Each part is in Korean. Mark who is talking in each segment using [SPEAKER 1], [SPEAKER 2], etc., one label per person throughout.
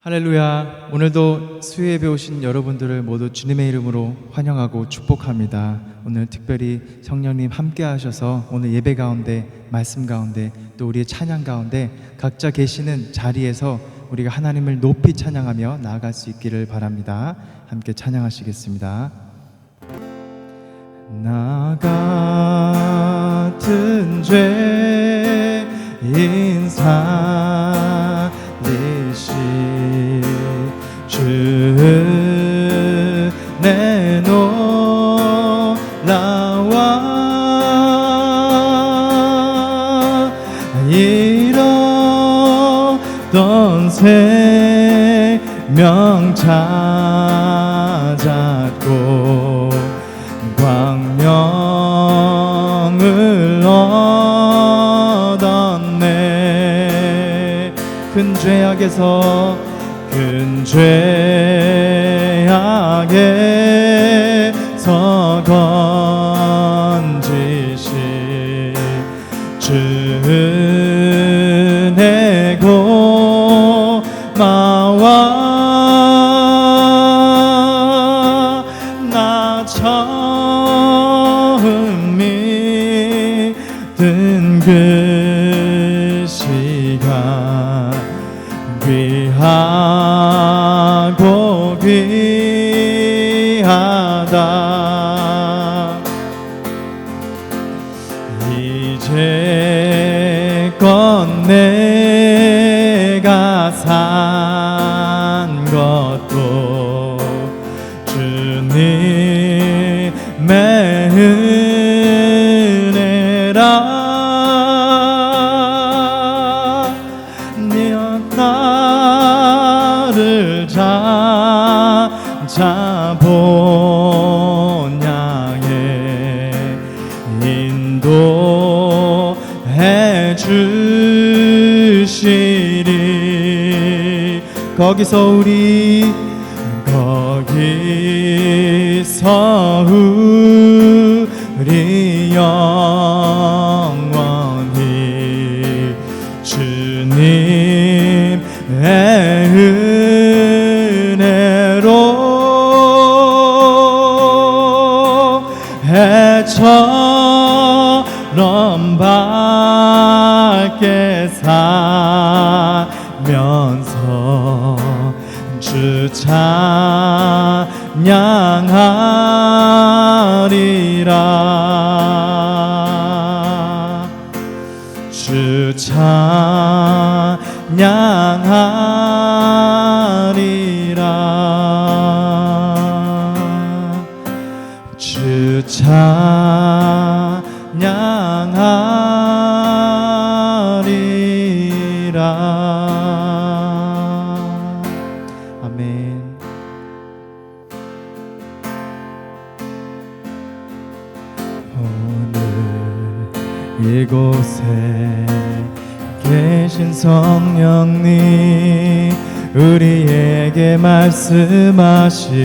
[SPEAKER 1] 할렐루야. 오늘도 수요예배 오신 여러분들을 모두 주님의 이름으로 환영하고 축복합니다. 오늘 특별히 성령님 함께 하셔서 오늘 예배 가운데, 말씀 가운데, 또 우리의 찬양 가운데 각자 계시는 자리에서 우리가 하나님을 높이 찬양하며 나아갈 수 있기를 바랍니다. 함께 찬양하시겠습니다. 나 같은 죄인 살리시 주 내놓라와 잃었던 생명 찾았고 광명을 얻었네. 큰 죄악에서 큰 죄악에서 건지시 주 내고 마와 나 처음 믿은 그 시간 귀하고 귀하다. 이제껏 내가 산 것도 주님의 은혜라. 네 나를 찾아본 양에 인도해 주시리. 거기서 우리 영원히 주님의 은혜로 해처럼 밝게 살면서 주 찬양하리라. 주 찬양하리라. 주 찬양하리라. 아멘. 오늘 이곳에 계신 성령님 우리에게 말씀하시고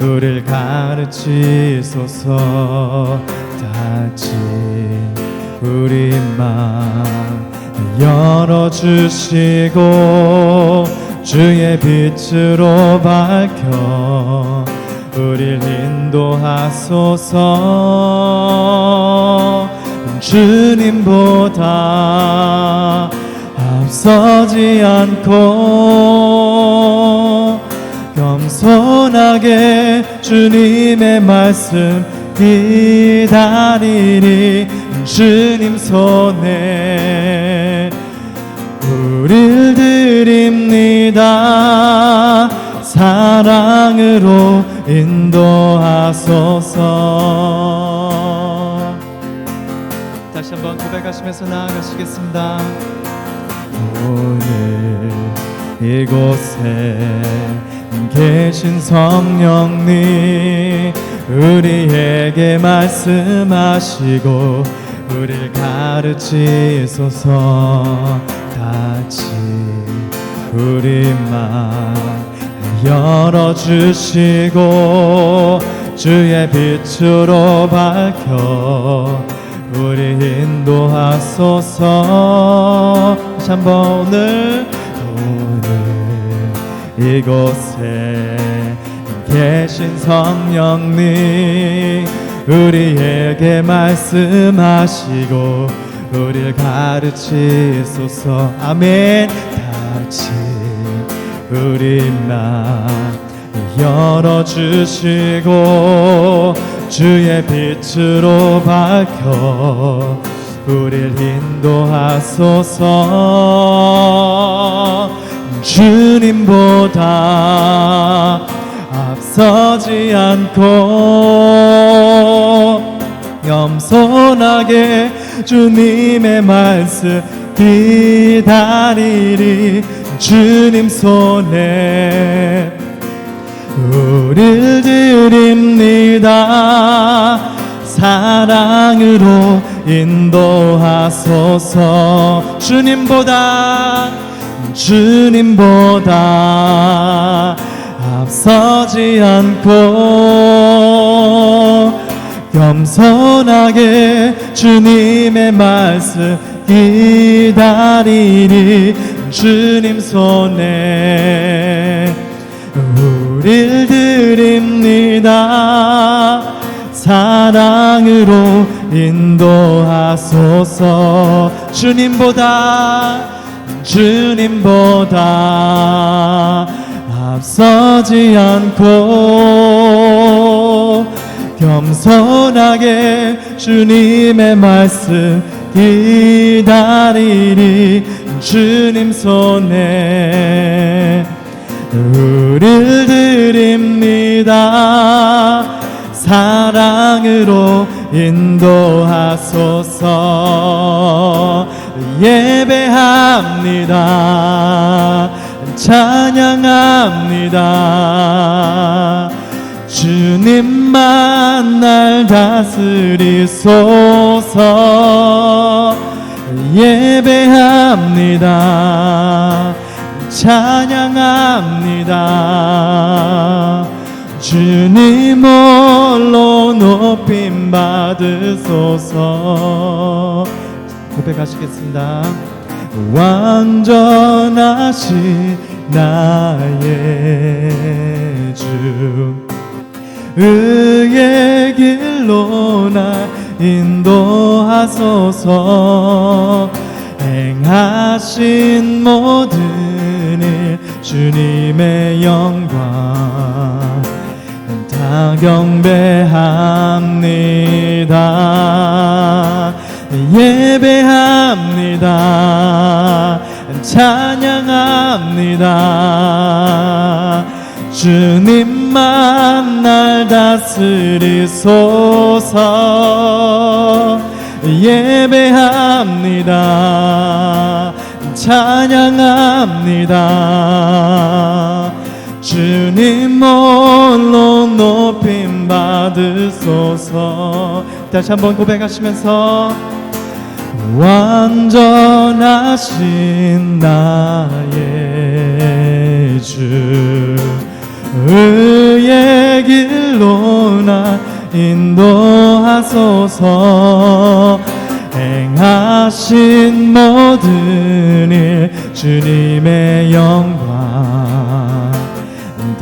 [SPEAKER 1] 우리를 가르치소서. 다시 우리 맘 열어주시고 주의 빛으로 밝혀 우리를 인도하소서. 주님보다 앞서지 않고 겸손하게 주님의 말씀 기다리리. 주님 손에 우릴 드립니다. 사랑으로 인도하소서. 다시 한번 고백하시면서 나아가시겠습니다. 오늘 이곳에 계신 성령님 우리에게 말씀하시고 우리를 가르치소서. 다시 우리 맘 열어주시고 주의 빛으로 밝혀 우리 인도하소서. 다시 한번 오늘 이곳에 계신 성령님 우리에게 말씀하시고 우리를 가르치소서. 아멘. 다같이 우리 맘 열어주시고 주의 빛으로 밝혀 우리를 인도하소서. 주님보다 앞서지 않고 겸손하게 주님의 말씀 기다리리. 주님 손에 우릴 드립니다. 사랑으로 인도하소서. 주님보다 앞서지 않고 겸손하게 주님의 말씀 기다리리. 주님 손에 우릴 드립니다. 사랑으로 인도하소서. 주님보다 앞서지 않고 겸손하게 주님의 말씀 기다리리. 주님 손에 우릴 드립니다. 사랑으로 인도하소서. 예배합니다. 찬양합니다. 주님만 날 다스리소서. 예배합니다. 찬양합니다. 주님 홀로 높임 받으소서. 고백하시겠습니다. 완전하신 나의 주 의의 길로 날 인도하소서. 행하신 모든 일 주님의 영광 다 경배합니다. 예배합니다. 찬양합니다. 주님만 날 다스리소서. 예배합니다. 찬양합니다. 주님 홀로 높임 받으소서. 다시 한번 고백하시면서 완전하신 나의 주 의의 길로 나 인도하소서. 행하신 모든 일 주님의 영광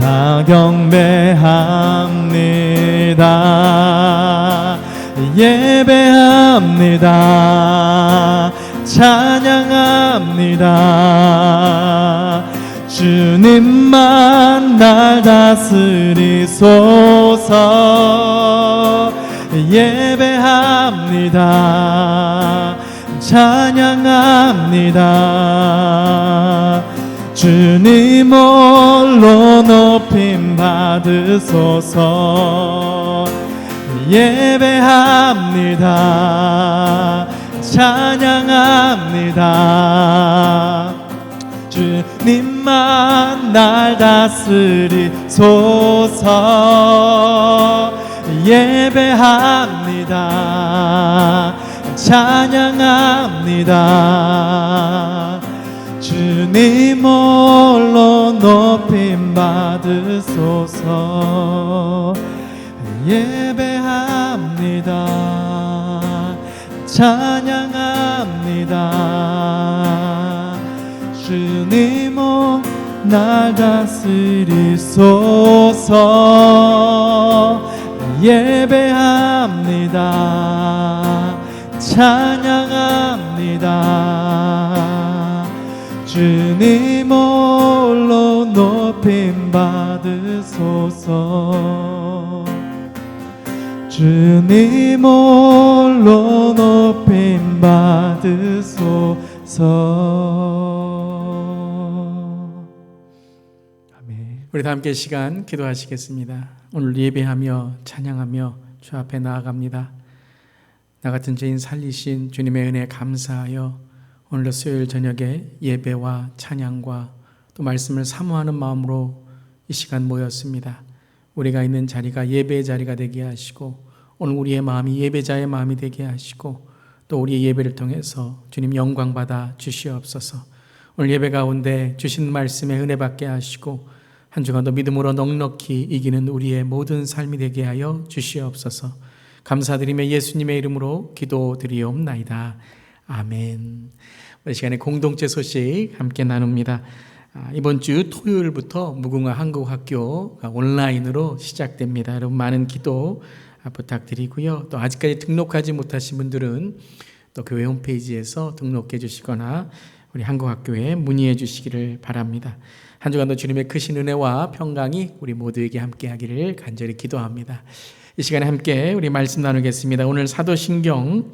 [SPEAKER 1] 다 경배합니다. 예배합니다. 찬양합니다. 주님만 날 다스리소서. 예배합니다. 찬양합니다. 주님 홀로 높임 받으소서. 예배합니다. 찬양합니다. 주님만 날 다스리소서. 예배합니다. 찬양합니다. 주님 홀로 높임 받으소서. 예배합니다. 찬양합니다. 주님 홀로 날 다스리소서. 예배합니다. 찬양합니다. 주님 홀로 높임 받으소서. 주님 홀로 높임 받으소서. 아멘.
[SPEAKER 2] 우리 다 함께 시간 기도하시겠습니다. 오늘 예배하며 찬양하며 주 앞에 나아갑니다. 나 같은 죄인 살리신 주님의 은혜에 감사하여 오늘도 수요일 저녁에 예배와 찬양과 또 말씀을 사모하는 마음으로 이 시간 모였습니다. 우리가 있는 자리가 예배의 자리가 되게 하시고 오늘 우리의 마음이 예배자의 마음이 되게 하시고 또 우리의 예배를 통해서 주님 영광 받아 주시옵소서. 오늘 예배 가운데 주신 말씀에 은혜 받게 하시고 한 주간도 믿음으로 넉넉히 이기는 우리의 모든 삶이 되게 하여 주시옵소서. 감사드리며 예수님의 이름으로 기도드리옵나이다. 아멘. 우리 시간에 공동체 소식 함께 나눕니다. 이번 주 토요일부터 무궁화 한국학교가 온라인으로 시작됩니다. 여러분 많은 기도 부탁드리고요. 또 아직까지 등록하지 못하신 분들은 또 교회 홈페이지에서 등록해 주시거나 우리 한국학교에 문의해 주시기를 바랍니다. 한 주간도 주님의 크신 은혜와 평강이 우리 모두에게 함께 하기를 간절히 기도합니다. 이 시간에 함께 우리 말씀 나누겠습니다. 오늘 사도신경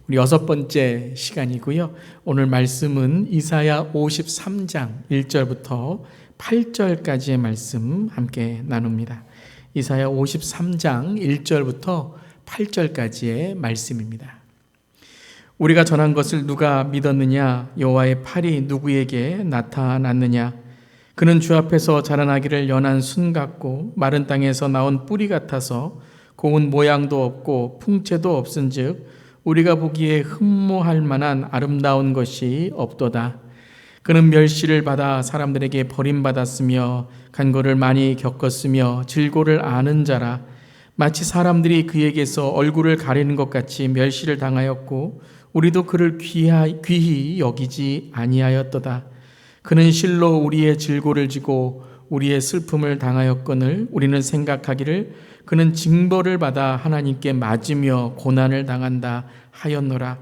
[SPEAKER 2] 우리 6번째 시간이고요. 오늘 말씀은 이사야 53장 1절부터 8절까지의 말씀 함께 나눕니다. 이사야 53장 1절부터 8절까지의 말씀입니다. 우리가 전한 것을 누가 믿었느냐? 여호와의 팔이 누구에게 나타났느냐? 그는 주 앞에서 자라나기를 연한 순 같고 마른 땅에서 나온 뿌리 같아서 고운 모양도 없고 풍채도 없은즉 우리가 보기에 흠모할 만한 아름다운 것이 없도다. 그는 멸시를 받아 사람들에게 버림받았으며 간고를 많이 겪었으며 질고를 아는 자라. 마치 사람들이 그에게서 얼굴을 가리는 것 같이 멸시를 당하였고 우리도 그를 귀히 여기지 아니하였도다. 그는 실로 우리의 질고를 지고 우리의 슬픔을 당하였거늘 우리는 생각하기를 그는 징벌을 받아 하나님께 맞으며 고난을 당한다 하였노라.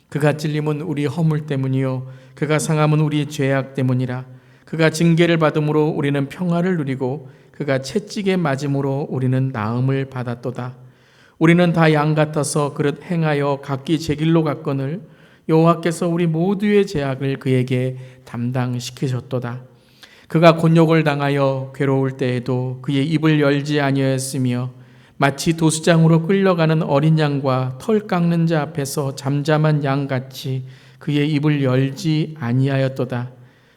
[SPEAKER 2] 그가 찔림은 우리 허물 때문이요 그가 상함은 우리 죄악 때문이라. 그가 징계를 받음으로 우리는 평화를 누리고 그가 채찍에 맞음으로 우리는 나음을 받았도다. 우리는 다 양 같아서 그릇 행하여 각기 제 길로 갔거늘 여호와께서 우리 모두의 죄악을 그에게 담당시키셨도다. 그가 곤욕을 당하여 괴로울 때에도 그의 입을 열지 아니하였으며 마치 도수장으로 끌려가는 어린 양과 털 깎는 자 앞에서 잠잠한 양같이 그의 입을 열지 아니하였도다.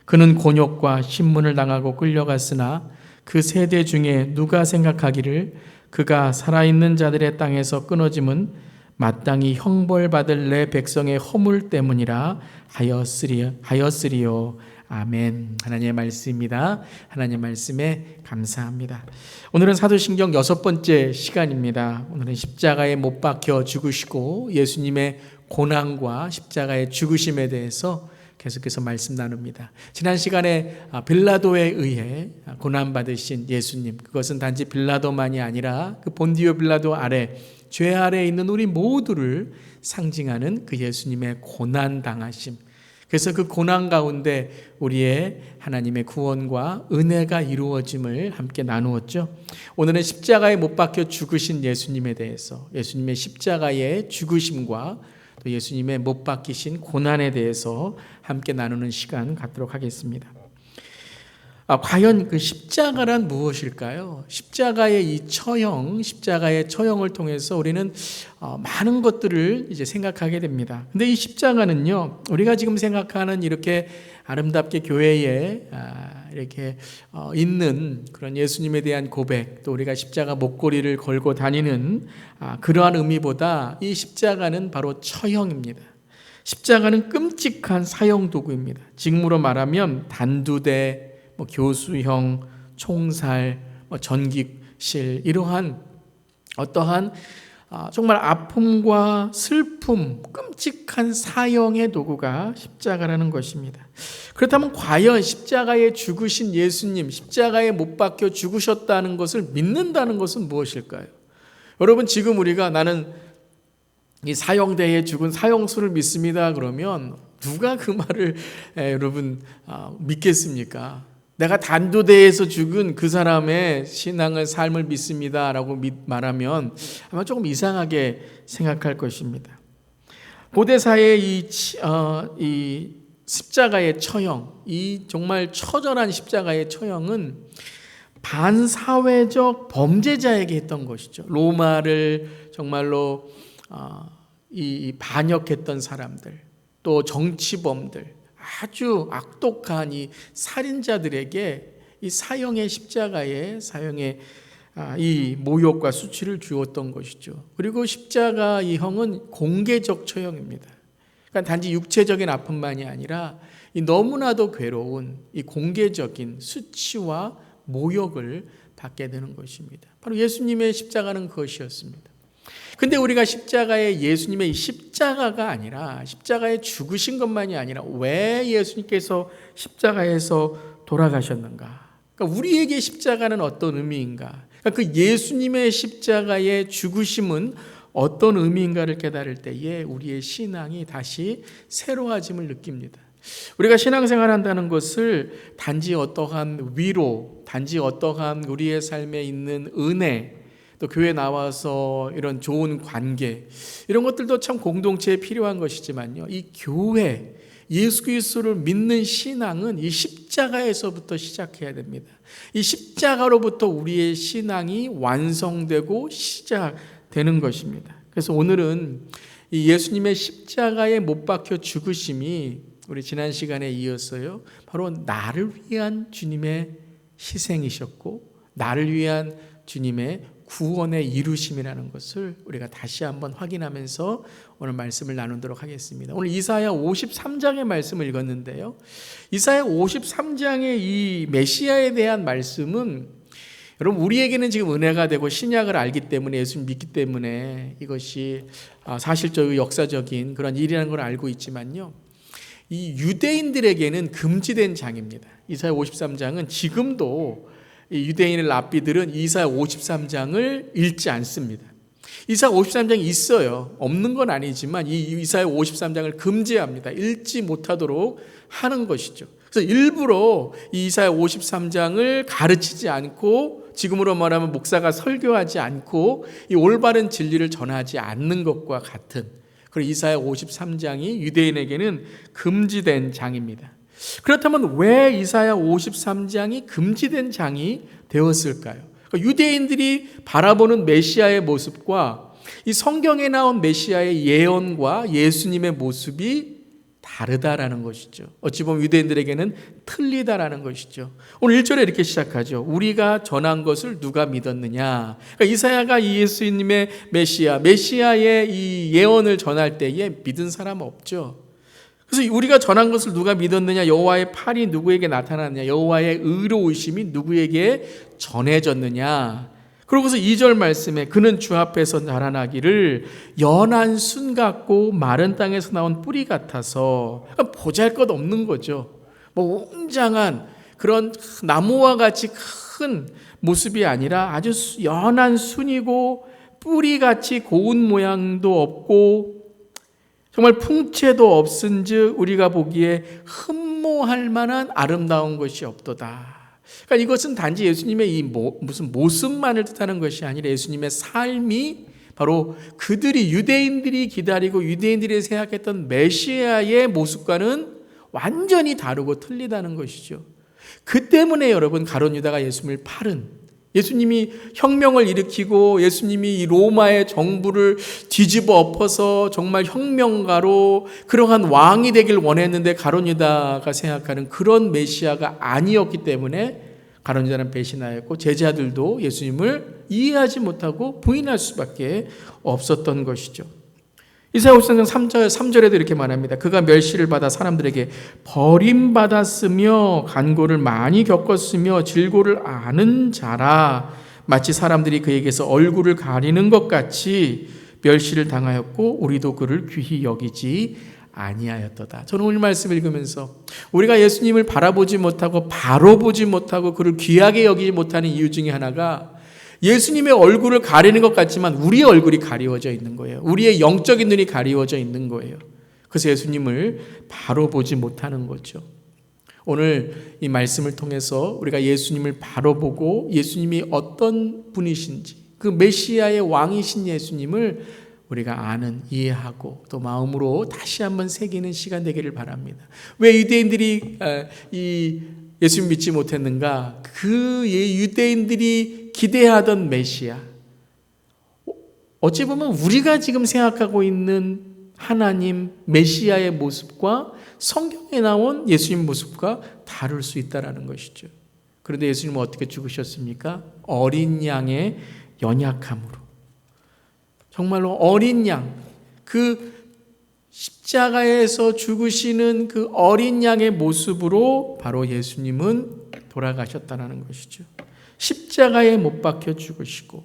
[SPEAKER 2] 그는 곤욕과 신문을 당하고 끌려갔으나 그 세대 중에 누가 생각하기를 그가 살아있는 자들의 땅에서 끊어짐은 마땅히 형벌받을 내 백성의 허물 때문이라 하였으리요. 아멘. 하나님의 말씀입니다. 하나님의 말씀에 감사합니다. 오늘은 사도신경 6번째 시간입니다. 오늘은 십자가에 못 박혀 죽으시고 예수님의 고난과 십자가의 죽으심에 대해서 계속해서 말씀 나눕니다. 지난 시간에 빌라도에 의해 고난받으신 예수님, 그것은 단지 빌라도만이 아니라 그 본디오 빌라도 아래 죄 아래에 있는 우리 모두를 상징하는 그 예수님의 고난당하심, 그래서 그 고난 가운데 우리의 하나님의 구원과 은혜가 이루어짐을 함께 나누었죠. 오늘은 십자가에 못 박혀 죽으신 예수님에 대해서, 예수님의 십자가의 죽으심과 또 예수님의 못 박히신 고난에 대해서 함께 나누는 시간 갖도록 하겠습니다. 과연 그 십자가란 무엇일까요? 십자가의 이 처형, 십자가의 처형을 통해서 우리는 많은 것들을 이제 생각하게 됩니다. 근데 이 십자가는요, 우리가 지금 생각하는 이렇게 아름답게 교회에 이렇게 있는 그런 예수님에 대한 고백, 또 우리가 십자가 목걸이를 걸고 다니는 그러한 의미보다 이 십자가는 바로 처형입니다. 십자가는 끔찍한 사형 도구입니다. 지금으로 말하면 단두대, 교수형, 총살, 전기실, 이러한 어떠한 정말 아픔과 슬픔, 끔찍한 사형의 도구가 십자가라는 것입니다. 그렇다면 과연 십자가에 죽으신 예수님, 십자가에 못 박혀 죽으셨다는 것을 믿는다는 것은 무엇일까요? 여러분, 지금 우리가 나는 이 사형대에 죽은 사형수를 믿습니다 그러면 누가 그 말을 여러분 믿겠습니까? 내가 단도대에서 죽은 그 사람의 신앙을, 삶을 믿습니다라고 말하면 아마 조금 이상하게 생각할 것입니다. 고대사의 이 십자가의 처형, 이 정말 처절한 십자가의 처형은 반사회적 범죄자에게 했던 것이죠. 로마를 정말로 이 반역했던 사람들, 또 정치범들, 아주 악독한 이 살인자들에게 이 사형의 십자가의 사형의 이 모욕과 수치를 주었던 것이죠. 그리고 십자가 이 형은 공개적 처형입니다. 그러니까 단지 육체적인 아픔만이 아니라 이 너무나도 괴로운 이 공개적인 수치와 모욕을 받게 되는 것입니다. 바로 예수님의 십자가는 그것이었습니다. 근데 우리가 십자가에 예수님의 십자가가 아니라 십자가에 죽으신 것만이 아니라 왜 예수님께서 십자가에서 돌아가셨는가? 그러니까 우리에게 십자가는 어떤 의미인가? 그러니까 그 예수님의 십자가의 죽으심은 어떤 의미인가를 깨달을 때에 우리의 신앙이 다시 새로워짐을 느낍니다. 우리가 신앙생활 한다는 것을 단지 어떠한 위로, 단지 어떠한 우리의 삶에 있는 은혜, 또 교회 나와서 이런 좋은 관계, 이런 것들도 참 공동체에 필요한 것이지만요, 이 교회, 예수 그리스도를 믿는 신앙은 이 십자가에서부터 시작해야 됩니다. 이 십자가로부터 우리의 신앙이 완성되고 시작되는 것입니다. 그래서 오늘은 이 예수님의 십자가에 못 박혀 죽으심이 우리 지난 시간에 이었어요. 바로 나를 위한 주님의 희생이셨고 나를 위한 주님의 구원의 이루심이라는 것을 우리가 다시 한번 확인하면서 오늘 말씀을 나누도록 하겠습니다. 오늘 이사야 53장의 말씀을 읽었는데요, 이사야 53장의 이 메시아에 대한 말씀은 여러분 우리에게는 지금 은혜가 되고 신약을 알기 때문에, 예수님 믿기 때문에 이것이 사실적이고 역사적인 그런 일이라는 걸 알고 있지만요, 이 유대인들에게는 금지된 장입니다. 이사야 53장은 지금도 이 유대인의 랍비들은 이사야 53장을 읽지 않습니다. 이사야 53장이 있어요. 없는 건 아니지만 이 이사야 53장을 금지합니다. 읽지 못하도록 하는 것이죠. 그래서 일부러 이 이사야 53장을 가르치지 않고, 지금으로 말하면 목사가 설교하지 않고 이 올바른 진리를 전하지 않는 것과 같은 그런 이사야 53장이 유대인에게는 금지된 장입니다. 그렇다면 왜 이사야 53장이 금지된 장이 되었을까요? 그러니까 유대인들이 바라보는 메시아의 모습과 이 성경에 나온 메시아의 예언과 예수님의 모습이 다르다라는 것이죠. 어찌 보면 유대인들에게는 틀리다라는 것이죠. 오늘 1절에 이렇게 시작하죠. 우리가 전한 것을 누가 믿었느냐. 그러니까 이사야가 이 예수님의 메시아의 이 예언을 전할 때에 믿은 사람 없죠. 그래서 우리가 전한 것을 누가 믿었느냐, 여호와의 팔이 누구에게 나타났느냐, 여호와의 의로우심이 누구에게 전해졌느냐. 그러고서 2절 말씀에 그는 주 앞에서 자라나기를 연한 순 같고 마른 땅에서 나온 뿌리 같아서, 보잘것없는 거죠. 뭐 웅장한 그런 나무와 같이 큰 모습이 아니라 아주 연한 순이고 뿌리같이 고운 모양도 없고 정말 풍채도 없은즉 우리가 보기에 흠모할 만한 아름다운 것이 없도다. 그러니까 이것은 단지 예수님의 이 무슨 모습만을 뜻하는 것이 아니라 예수님의 삶이 바로 그들이, 유대인들이 기다리고 유대인들이 생각했던 메시아의 모습과는 완전히 다르고 틀리다는 것이죠. 그 때문에 여러분 가룟 유다가 예수님을 팔은, 예수님이 혁명을 일으키고 예수님이 이 로마의 정부를 뒤집어 엎어서 정말 혁명가로 그러한 왕이 되길 원했는데 가룟 유다가 생각하는 그런 메시아가 아니었기 때문에 가룟 유다는 배신하였고 제자들도 예수님을 이해하지 못하고 부인할 수밖에 없었던 것이죠. 이사야 53장 3절에도 이렇게 말합니다. 그가 멸시를 받아 사람들에게 버림받았으며 간고를 많이 겪었으며 질고를 아는 자라. 마치 사람들이 그에게서 얼굴을 가리는 것 같이 멸시를 당하였고 우리도 그를 귀히 여기지 아니하였도다. 저는 오늘 말씀 읽으면서 우리가 예수님을 바라보지 못하고 바로 보지 못하고 그를 귀하게 여기지 못하는 이유 중에 하나가 예수님의 얼굴을 가리는 것 같지만 우리의 얼굴이 가리워져 있는 거예요. 우리의 영적인 눈이 가리워져 있는 거예요. 그래서 예수님을 바로 보지 못하는 거죠. 오늘 이 말씀을 통해서 우리가 예수님을 바로 보고 예수님이 어떤 분이신지, 그 메시아의 왕이신 예수님을 우리가 아는, 이해하고 또 마음으로 다시 한번 새기는 시간 되기를 바랍니다. 왜 유대인들이 이 예수님 믿지 못했는가? 그 유대인들이 기대하던 메시아, 어찌 보면 우리가 지금 생각하고 있는 하나님 메시아의 모습과 성경에 나온 예수님 모습과 다를 수 있다는 것이죠. 그런데 예수님은 어떻게 죽으셨습니까? 어린 양의 연약함으로, 정말로 어린 양, 그 십자가에서 죽으시는 그 어린 양의 모습으로 바로 예수님은 돌아가셨다는 것이죠. 십자가에 못 박혀 죽으시고,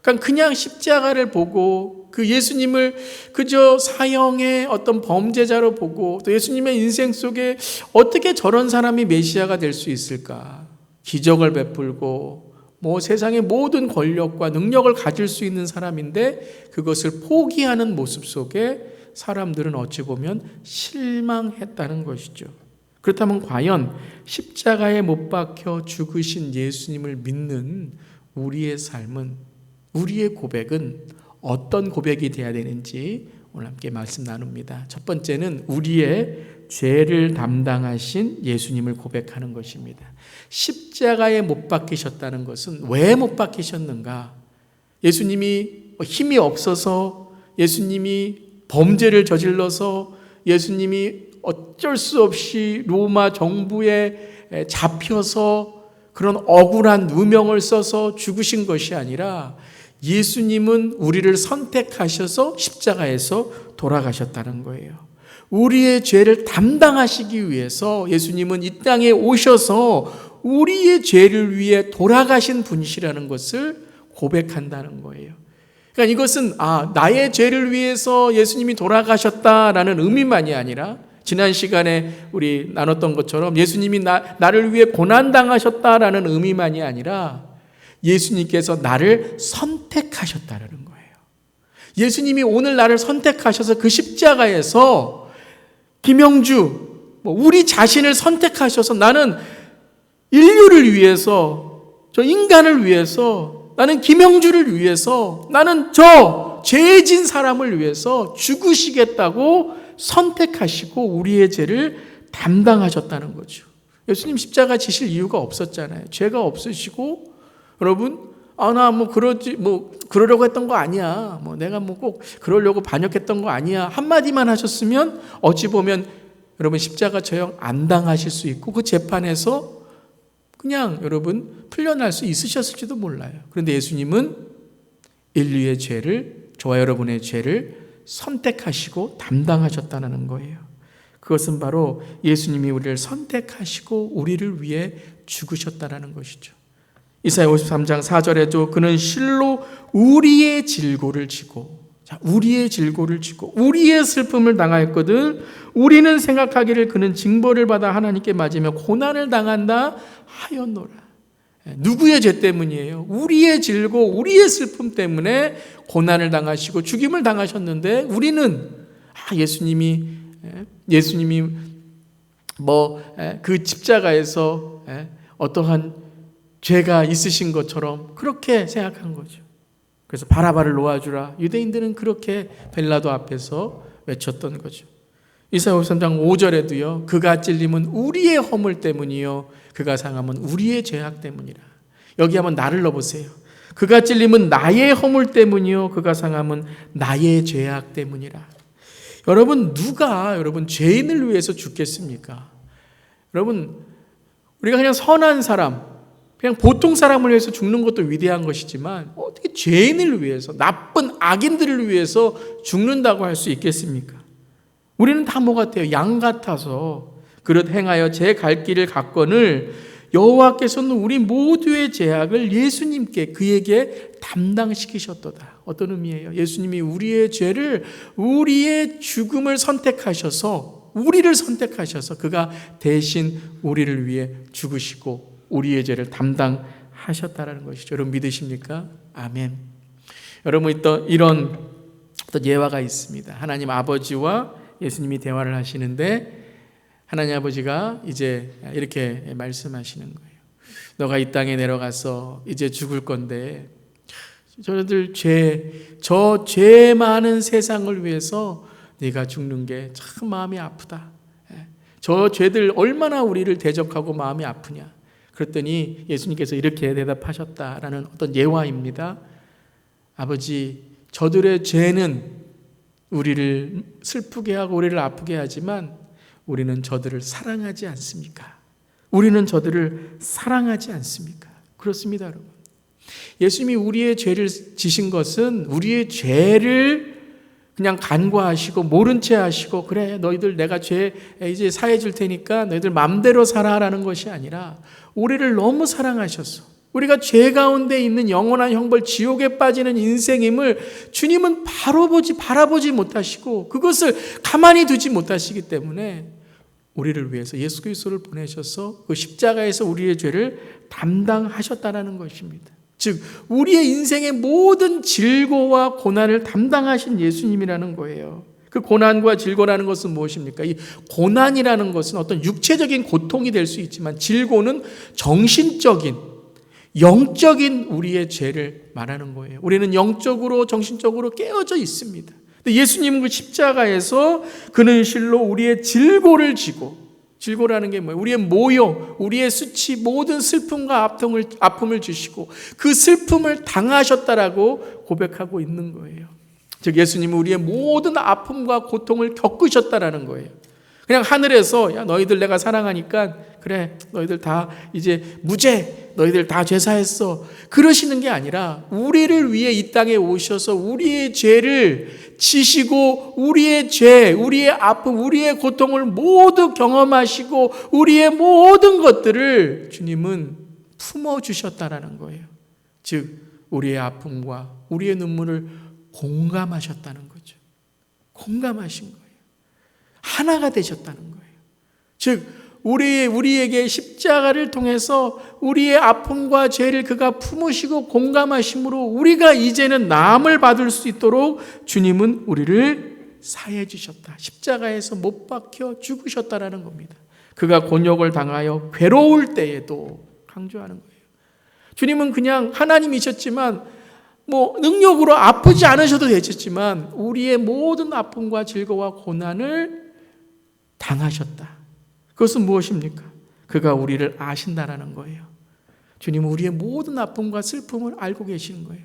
[SPEAKER 2] 그러니까 그냥 십자가를 보고 그 예수님을 그저 사형의 어떤 범죄자로 보고 또 예수님의 인생 속에 어떻게 저런 사람이 메시아가 될 수 있을까? 기적을 베풀고 뭐 세상의 모든 권력과 능력을 가질 수 있는 사람인데 그것을 포기하는 모습 속에 사람들은 어찌 보면 실망했다는 것이죠. 그렇다면 과연 십자가에 못 박혀 죽으신 예수님을 믿는 우리의 삶은, 우리의 고백은 어떤 고백이 되어야 되는지 오늘 함께 말씀 나눕니다. 첫 번째는 우리의 죄를 담당하신 예수님을 고백하는 것입니다. 십자가에 못 박히셨다는 것은 왜 못 박히셨는가? 예수님이 힘이 없어서, 예수님이 범죄를 저질러서, 예수님이 어쩔 수 없이 로마 정부에 잡혀서 그런 억울한 누명을 써서 죽으신 것이 아니라 예수님은 우리를 선택하셔서 십자가에서 돌아가셨다는 거예요. 우리의 죄를 담당하시기 위해서 예수님은 이 땅에 오셔서 우리의 죄를 위해 돌아가신 분이시라는 것을 고백한다는 거예요. 그러니까 이것은 나의 죄를 위해서 예수님이 돌아가셨다라는 의미만이 아니라 지난 시간에 우리 나눴던 것처럼 예수님이 나를 위해 고난당하셨다라는 의미만이 아니라 예수님께서 나를 선택하셨다라는 거예요. 예수님이 오늘 나를 선택하셔서 그 십자가에서 김영주, 우리 자신을 선택하셔서 나는 인류를 위해서, 저 인간을 위해서, 나는 김영주를 위해서, 나는 저 죄진 사람을 위해서 죽으시겠다고 선택하시고 우리의 죄를 담당하셨다는 거죠. 예수님 십자가 지실 이유가 없었잖아요. 죄가 없으시고, 여러분, 나 그러려고 했던 거 아니야. 내가 꼭 그러려고 반역했던 거 아니야. 한마디만 하셨으면 어찌 보면 여러분 십자가 처형 안 당하실 수 있고 그 재판에서 그냥 여러분 풀려날 수 있으셨을지도 몰라요. 그런데 예수님은 인류의 죄를, 저와 여러분의 죄를 선택하시고 담당하셨다는 거예요. 그것은 바로 예수님이 우리를 선택하시고 우리를 위해 죽으셨다는 것이죠. 이사야 53장 4절에도 그는 실로 우리의 질고를 지고, 우리의 질고를 지고 우리의 슬픔을 당하였거든 우리는 생각하기를 그는 징벌을 받아 하나님께 맞으며 고난을 당한다 하였노라. 누구의 죄 때문이에요? 우리의 질고 우리의 슬픔 때문에 고난을 당하시고 죽임을 당하셨는데 우리는 예수님이 그 십자가에서 어떠한 죄가 있으신 것처럼 그렇게 생각한 거죠. 그래서 바라바를 놓아주라. 유대인들은 그렇게 벨라도 앞에서 외쳤던 거죠. 이사야 53장 5절에도요. 그가 찔림은 우리의 허물 때문이요 그가 상함은 우리의 죄악 때문이라. 여기 한번 나를 넣어보세요. 그가 찔림은 나의 허물 때문이요 그가 상함은 나의 죄악 때문이라. 여러분 누가 여러분 죄인을 위해서 죽겠습니까? 여러분 우리가 그냥 선한 사람, 그냥 보통 사람을 위해서 죽는 것도 위대한 것이지만 어떻게 죄인을 위해서, 나쁜 악인들을 위해서 죽는다고 할 수 있겠습니까? 우리는 다 뭐 같아요? 양 같아서 그릇 행하여 제 갈 길을 갔거늘 여호와께서는 우리 모두의 죄악을 예수님께 그에게 담당시키셨도다. 어떤 의미예요? 예수님이 우리의 죄를, 우리의 죽음을 선택하셔서, 우리를 선택하셔서 그가 대신 우리를 위해 죽으시고 우리의 죄를 담당하셨다라는 것이죠. 여러분 믿으십니까? 아멘. 여러분 이런 어떤 예화가 있습니다. 하나님 아버지와 예수님이 대화를 하시는데 하나님 아버지가 이제 이렇게 말씀하시는 거예요. 너가 이 땅에 내려가서 이제 죽을 건데 저들 저 죄 많은 세상을 위해서 네가 죽는 게 참 마음이 아프다. 저 죄들 얼마나 우리를 대적하고 마음이 아프냐. 그랬더니 예수님께서 이렇게 대답하셨다라는 어떤 예화입니다. 아버지, 저들의 죄는 우리를 슬프게 하고 우리를 아프게 하지만 우리는 저들을 사랑하지 않습니까? 우리는 저들을 사랑하지 않습니까? 그렇습니다, 여러분. 예수님이 우리의 죄를 지신 것은 우리의 죄를 그냥 간과하시고 모른 채 하시고 그래 너희들 내가 죄 이제 사해 줄 테니까 너희들 마음대로 살아라는 것이 아니라 우리를 너무 사랑하셔서 우리가 죄 가운데 있는 영원한 형벌 지옥에 빠지는 인생임을 주님은 바라보지 못하시고 그것을 가만히 두지 못하시기 때문에 우리를 위해서 예수 그리스도를 보내셔서 그 십자가에서 우리의 죄를 담당하셨다는 것입니다. 즉 우리의 인생의 모든 질고와 고난을 담당하신 예수님이라는 거예요. 그 고난과 질고라는 것은 무엇입니까? 이 고난이라는 것은 어떤 육체적인 고통이 될 수 있지만 질고는 정신적인 영적인 우리의 죄를 말하는 거예요. 우리는 영적으로 정신적으로 깨어져 있습니다. 예수님은 그 십자가에서 그는 실로 우리의 질고를 지고, 질고라는 게 뭐예요? 우리의 모욕, 우리의 수치, 모든 슬픔과 아픔을 주시고 그 슬픔을 당하셨다라고 고백하고 있는 거예요. 즉 예수님은 우리의 모든 아픔과 고통을 겪으셨다라는 거예요. 그냥 하늘에서 야 너희들 내가 사랑하니까 그래 너희들 다 이제 무죄, 너희들 다 죄사했어 그러시는 게 아니라 우리를 위해 이 땅에 오셔서 우리의 죄를 지시고 우리의 죄, 우리의 아픔, 우리의 고통을 모두 경험하시고 우리의 모든 것들을 주님은 품어주셨다라는 거예요. 즉 우리의 아픔과 우리의 눈물을 공감하셨다는 거죠. 공감하신 거예요. 하나가 되셨다는 거예요. 즉 우리에게 십자가를 통해서 우리의 아픔과 죄를 그가 품으시고 공감하심으로 우리가 이제는 나음을 받을 수 있도록 주님은 우리를 사해 주셨다. 십자가에서 못 박혀 죽으셨다라는 겁니다. 그가 곤욕을 당하여 괴로울 때에도 강조하는 거예요. 주님은 그냥 하나님이셨지만 능력으로 아프지 않으셔도 되셨지만 우리의 모든 아픔과 질거와 고난을 당하셨다. 그것은 무엇입니까? 그가 우리를 아신다라는 거예요. 주님은 우리의 모든 아픔과 슬픔을 알고 계시는 거예요.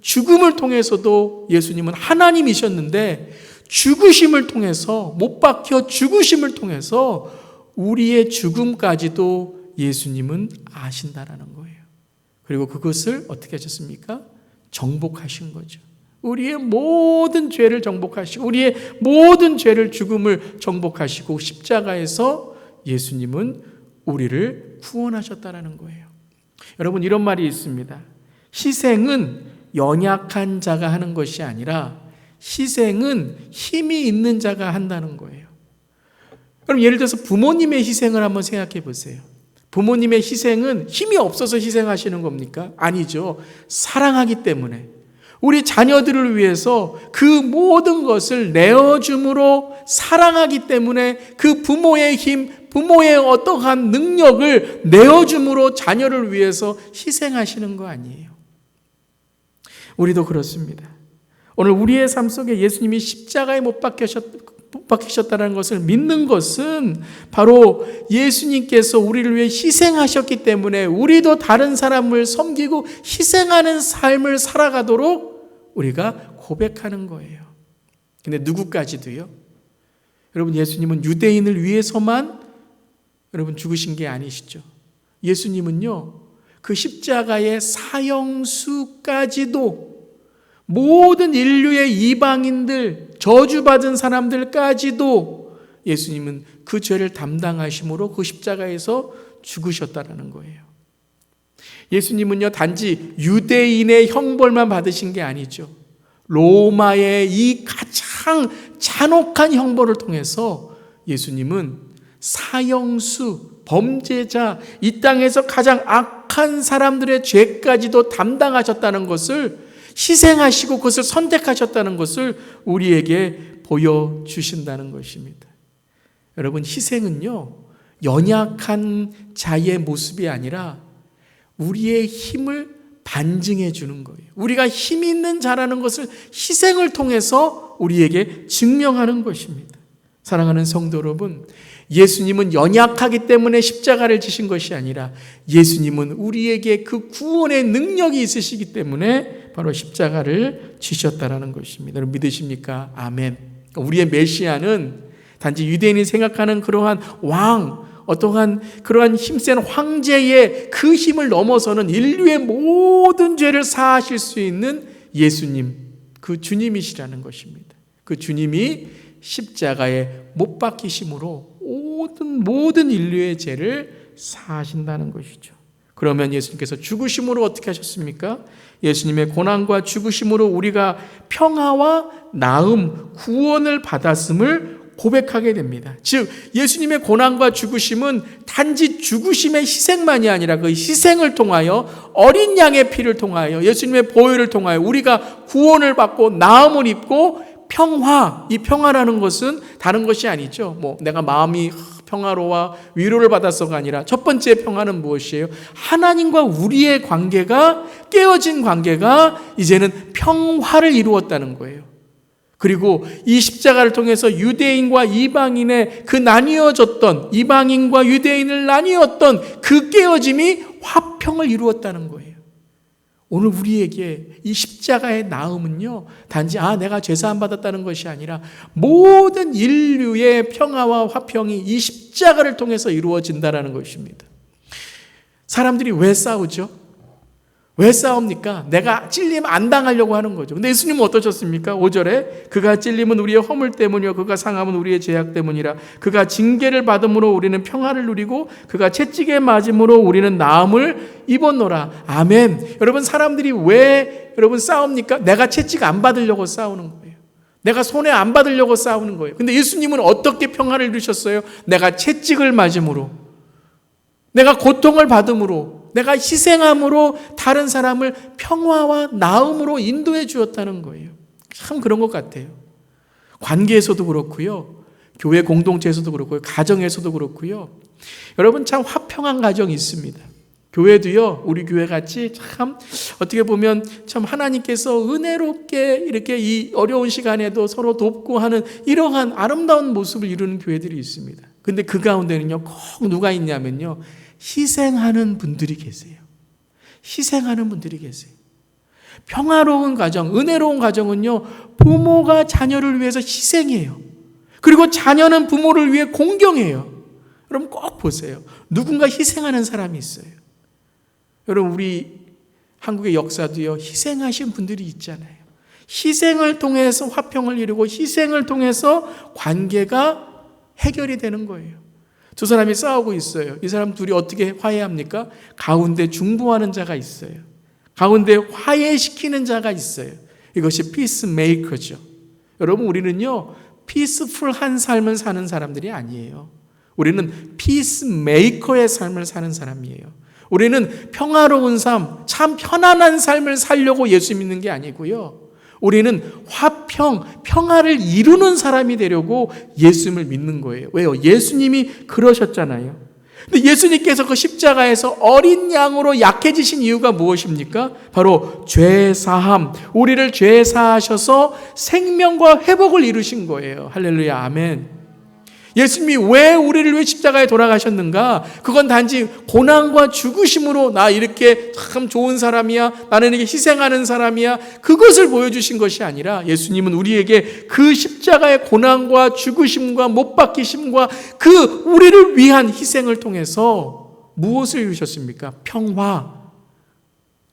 [SPEAKER 2] 죽음을 통해서도 예수님은 하나님이셨는데 죽으심을 통해서 못 박혀 죽으심을 통해서 우리의 죽음까지도 예수님은 아신다라는 거예요. 그리고 그것을 어떻게 하셨습니까? 정복하신 거죠. 우리의 모든 죄를 정복하시고 우리의 모든 죄를 죽음을 정복하시고 십자가에서 예수님은 우리를 구원하셨다라는 거예요. 여러분 이런 말이 있습니다. 희생은 연약한 자가 하는 것이 아니라 희생은 힘이 있는 자가 한다는 거예요. 그럼 예를 들어서 부모님의 희생을 한번 생각해 보세요. 부모님의 희생은 힘이 없어서 희생하시는 겁니까? 아니죠. 사랑하기 때문에 우리 자녀들을 위해서 그 모든 것을 내어줌으로 사랑하기 때문에 그 부모의 힘, 부모의 어떠한 능력을 내어줌으로 자녀를 위해서 희생하시는 거 아니에요. 우리도 그렇습니다. 오늘 우리의 삶 속에 예수님이 십자가에 못 박히셨다는 것을 믿는 것은 바로 예수님께서 우리를 위해 희생하셨기 때문에 우리도 다른 사람을 섬기고 희생하는 삶을 살아가도록 우리가 고백하는 거예요. 근데 누구까지도요? 여러분 예수님은 유대인을 위해서만 여러분 죽으신 게 아니시죠. 예수님은요 그 십자가의 사형수까지도 모든 인류의 이방인들, 저주받은 사람들까지도 예수님은 그 죄를 담당하심으로 그 십자가에서 죽으셨다라는 거예요. 예수님은요, 단지 유대인의 형벌만 받으신 게 아니죠. 로마의 이 가장 잔혹한 형벌을 통해서 예수님은 사형수, 범죄자, 이 땅에서 가장 악한 사람들의 죄까지도 담당하셨다는 것을, 희생하시고 그것을 선택하셨다는 것을 우리에게 보여주신다는 것입니다. 여러분, 희생은요, 연약한 자의 모습이 아니라 우리의 힘을 반증해 주는 거예요. 우리가 힘 있는 자라는 것을 희생을 통해서 우리에게 증명하는 것입니다. 사랑하는 성도 여러분, 예수님은 연약하기 때문에 십자가를 지신 것이 아니라 예수님은 우리에게 그 구원의 능력이 있으시기 때문에 바로 십자가를 지셨다라는 것입니다. 여러분 믿으십니까? 아멘. 그러니까 우리의 메시아는 단지 유대인이 생각하는 그러한 왕, 어떠한 그러한 힘센 황제의 그 힘을 넘어서는 인류의 모든 죄를 사하실 수 있는 예수님, 그 주님이시라는 것입니다. 그 주님이 십자가에 못 박히심으로 모든 인류의 죄를 사하신다는 것이죠. 그러면 예수님께서 죽으심으로 어떻게 하셨습니까? 예수님의 고난과 죽으심으로 우리가 평화와 나음, 구원을 받았음을 고백하게 됩니다. 즉 예수님의 고난과 죽으심은 단지 죽으심의 희생만이 아니라 그 희생을 통하여 어린 양의 피를 통하여 예수님의 보혈을 통하여 우리가 구원을 받고 나음을 입고 평화, 이 평화라는 것은 다른 것이 아니죠. 내가 마음이 평화로워 위로를 받았어가 아니라 첫 번째 평화는 무엇이에요? 하나님과 우리의 관계가, 깨어진 관계가 이제는 평화를 이루었다는 거예요. 그리고 이 십자가를 통해서 유대인과 이방인의 그 나뉘어졌던, 이방인과 유대인을 나뉘었던 그 깨어짐이 화평을 이루었다는 거예요. 오늘 우리에게 이 십자가의 나음은요, 단지 내가 죄사함 받았다는 것이 아니라 모든 인류의 평화와 화평이 이 십자가를 통해서 이루어진다는 것입니다. 사람들이 왜 싸우죠? 왜 싸웁니까? 내가 찔림 안 당하려고 하는 거죠. 근데 예수님은 어떠셨습니까? 5절에 그가 찔림은 우리의 허물 때문이요 그가 상함은 우리의 죄악 때문이라. 그가 징계를 받음으로 우리는 평화를 누리고 그가 채찍에 맞음으로 우리는 나음을 입었노라. 아멘. 여러분, 사람들이 왜 싸웁니까? 내가 채찍 안 받으려고 싸우는 거예요. 내가 손해 안 받으려고 싸우는 거예요. 근데 예수님은 어떻게 평화를 누리셨어요? 내가 채찍을 맞음으로, 내가 고통을 받음으로, 내가 희생함으로 다른 사람을 평화와 나음으로 인도해 주었다는 거예요. 참 그런 것 같아요. 관계에서도 그렇고요, 교회 공동체에서도 그렇고요, 가정에서도 그렇고요. 여러분, 참 화평한 가정이 있습니다. 교회도요, 우리 교회 같이 참 어떻게 보면 참 하나님께서 은혜롭게 이렇게 이 어려운 시간에도 서로 돕고 하는 이러한 아름다운 모습을 이루는 교회들이 있습니다. 근데 그 가운데는요, 꼭 누가 있냐면요, 희생하는 분들이 계세요. 희생하는 분들이 계세요. 평화로운 가정, 은혜로운 가정은요, 부모가 자녀를 위해서 희생해요. 그리고 자녀는 부모를 위해 공경해요. 여러분 꼭 보세요. 누군가 희생하는 사람이 있어요. 여러분, 우리 한국의 역사도요, 희생하신 분들이 있잖아요. 희생을 통해서 화평을 이루고 희생을 통해서 관계가 해결이 되는 거예요. 두 사람이 싸우고 있어요. 이 사람 둘이 어떻게 화해합니까? 가운데 중보하는 자가 있어요. 가운데 화해시키는 자가 있어요. 이것이 피스메이커죠. 여러분, 우리는요, 피스풀한 삶을 사는 사람들이 아니에요. 우리는 피스메이커의 삶을 사는 사람이에요. 우리는 평화로운 삶, 참 편안한 삶을 살려고 예수 믿는 게 아니고요, 우리는 평화를 이루는 사람이 되려고 예수님을 믿는 거예요. 왜요? 예수님이 그러셨잖아요. 근데 예수님께서 그 십자가에서 어린 양으로 약해지신 이유가 무엇입니까? 바로 죄사함, 우리를 죄사하셔서 생명과 회복을 이루신 거예요. 할렐루야, 아멘. 예수님이 왜 우리를 위해 십자가에 돌아가셨는가? 그건 단지 고난과 죽으심으로 나 이렇게 참 좋은 사람이야, 나는 이렇게 희생하는 사람이야, 그것을 보여주신 것이 아니라 예수님은 우리에게 그 십자가의 고난과 죽으심과 못 박히심과 그 우리를 위한 희생을 통해서 무엇을 이루셨습니까? 평화,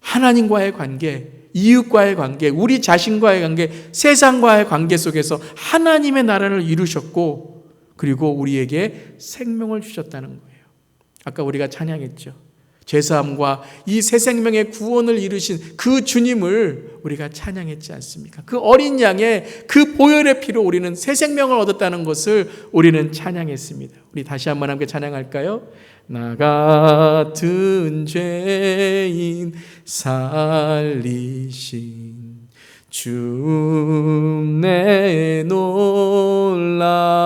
[SPEAKER 2] 하나님과의 관계, 이웃과의 관계, 우리 자신과의 관계, 세상과의 관계 속에서 하나님의 나라를 이루셨고, 그리고 우리에게 생명을 주셨다는 거예요. 아까 우리가 찬양했죠. 죄사함과 이 새 생명의 구원을 이루신 그 주님을 우리가 찬양했지 않습니까? 그 어린 양의 그 보혈의 피로 우리는 새 생명을 얻었다는 것을 우리는 찬양했습니다. 우리 다시 한번 함께 찬양할까요? 나 같은 죄인 살리신 주 내 놀라와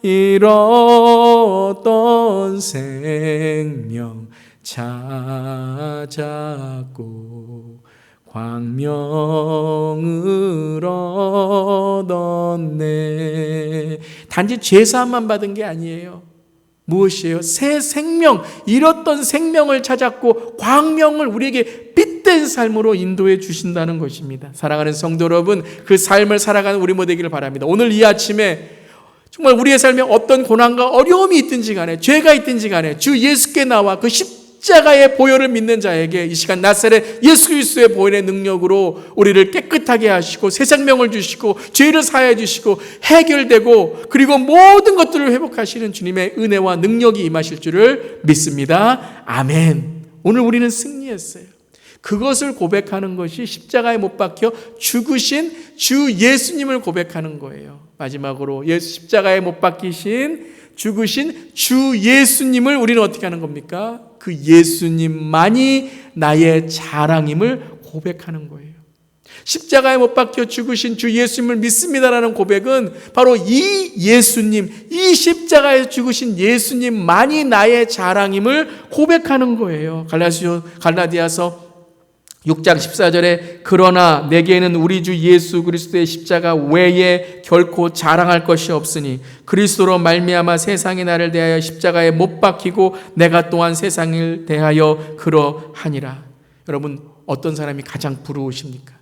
[SPEAKER 2] 잃었던 생명 찾았고 광명을 얻었네. 단지 죄사함만 받은 게 아니에요. 무엇이에요? 새 생명, 잃었던 생명을 찾았고 광명을 우리에게 빛된 삶으로 인도해 주신다는 것입니다. 사랑하는 성도 여러분, 그 삶을 살아가는 우리 모두 되기를 바랍니다. 오늘 이 아침에 정말 우리의 삶에 어떤 고난과 어려움이 있든지 간에, 죄가 있든지 간에 주 예수께 나와 그 십자가의 보혈을 믿는 자에게 이 시간 나사렛 예수 그리스도의 보혈의 능력으로 우리를 깨끗하게 하시고 새 생명을 주시고 죄를 사하여 주시고 해결되고 그리고 모든 것들을 회복하시는 주님의 은혜와 능력이 임하실 줄을 믿습니다. 아멘. 오늘 우리는 승리했어요. 그것을 고백하는 것이 십자가에 못 박혀 죽으신 주 예수님을 고백하는 거예요. 마지막으로 십자가에 못 박히신 죽으신 주 예수님을 우리는 어떻게 하는 겁니까? 그 예수님만이 나의 자랑임을 고백하는 거예요. 십자가에 못 박혀 죽으신 주 예수님을 믿습니다라는 고백은 바로 이 예수님, 이 십자가에 죽으신 예수님만이 나의 자랑임을 고백하는 거예요. 갈라디아서 6장 14절에 그러나 내게는 우리 주 예수 그리스도의 십자가 외에 결코 자랑할 것이 없으니 그리스도로 말미암아 세상이 나를 대하여 십자가에 못 박히고 내가 또한 세상을 대하여 그러하니라. 여러분, 어떤 사람이 가장 부러우십니까?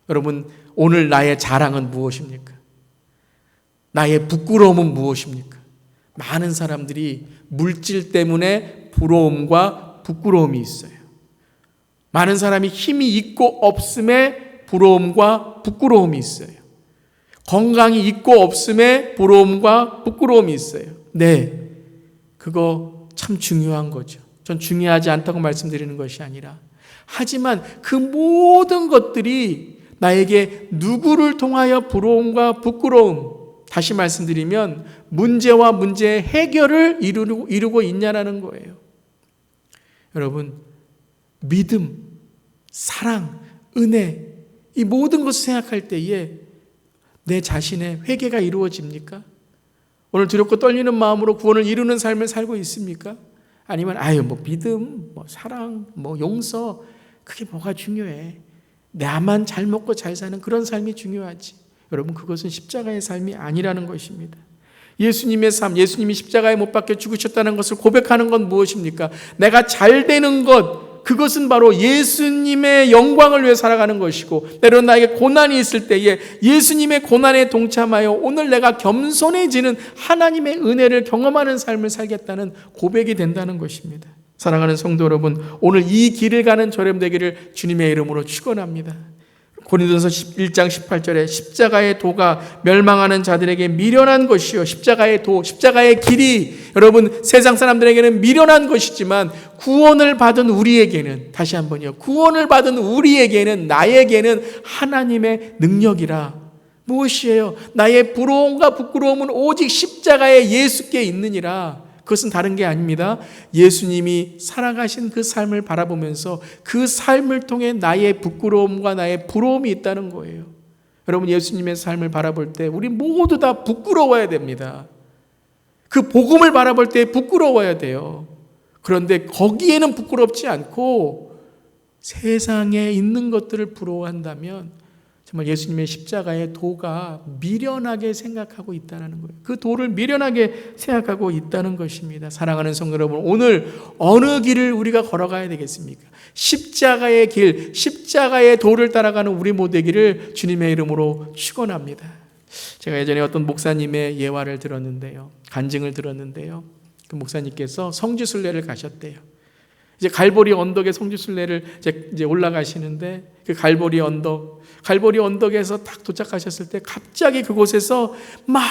[SPEAKER 2] 여러분, 오늘 나의 자랑은 무엇입니까? 나의 부끄러움은 무엇입니까? 많은 사람들이 물질 때문에 부러움과 부끄러움이 있어요. 많은 사람이 힘이 있고 없음에 부러움과 부끄러움이 있어요. 건강이 있고 없음에 부러움과 부끄러움이 있어요. 네, 그거 참 중요한 거죠. 전 중요하지 않다고 말씀드리는 것이 아니라, 하지만 그 모든 것들이 나에게 누구를 통하여 부러움과 부끄러움, 다시 말씀드리면 문제와 문제의 해결을 이루고 있냐라는 거예요. 여러분, 믿음, 사랑, 은혜, 이 모든 것을 생각할 때에 내 자신의 회개가 이루어집니까? 오늘 두렵고 떨리는 마음으로 구원을 이루는 삶을 살고 있습니까? 아니면 믿음, 사랑, 용서, 그게 뭐가 중요해? 나만 잘 먹고 잘 사는 그런 삶이 중요하지. 여러분, 그것은 십자가의 삶이 아니라는 것입니다. 예수님의 삶, 예수님이 십자가에 못 박혀 죽으셨다는 것을 고백하는 건 무엇입니까? 내가 잘 되는 것, 그것은 바로 예수님의 영광을 위해 살아가는 것이고, 때로는 나에게 고난이 있을 때에 예수님의 고난에 동참하여 오늘 내가 겸손해지는 하나님의 은혜를 경험하는 삶을 살겠다는 고백이 된다는 것입니다. 사랑하는 성도 여러분, 오늘 이 길을 가는 저렴 되기를 주님의 이름으로 축원합니다. 고린도전서 1장 18절에 십자가의 도가 멸망하는 자들에게 미련한 것이요, 십자가의 도, 십자가의 길이 여러분 세상 사람들에게는 미련한 것이지만 구원을 받은 우리에게는, 다시 한번요, 구원을 받은 우리에게는, 나에게는 하나님의 능력이라. 무엇이에요? 나의 부러움과 부끄러움은 오직 십자가에 예수께 있느니라. 그것은 다른 게 아닙니다. 예수님이 살아가신 그 삶을 바라보면서 그 삶을 통해 나의 부끄러움과 나의 부러움이 있다는 거예요. 여러분, 예수님의 삶을 바라볼 때 우리 모두 다 부끄러워야 됩니다. 그 복음을 바라볼 때 부끄러워야 돼요. 그런데 거기에는 부끄럽지 않고 세상에 있는 것들을 부러워한다면 정말 예수님의 십자가의 도가 미련하게 생각하고 있다는 거예요. 그 도를 미련하게 생각하고 있다는 것입니다. 사랑하는 성도 여러분, 오늘 어느 길을 우리가 걸어가야 되겠습니까? 십자가의 길, 십자가의 도를 따라가는 우리 모두기를 주님의 이름으로 축원합니다. 제가 예전에 어떤 목사님의 예화를 들었는데요, 간증을 들었는데요, 그 목사님께서 성지순례를 가셨대요. 이제 갈보리 언덕에 성지순례를 이제 올라가시는데, 그 갈보리 언덕에서 딱 도착하셨을 때 갑자기 그곳에서 막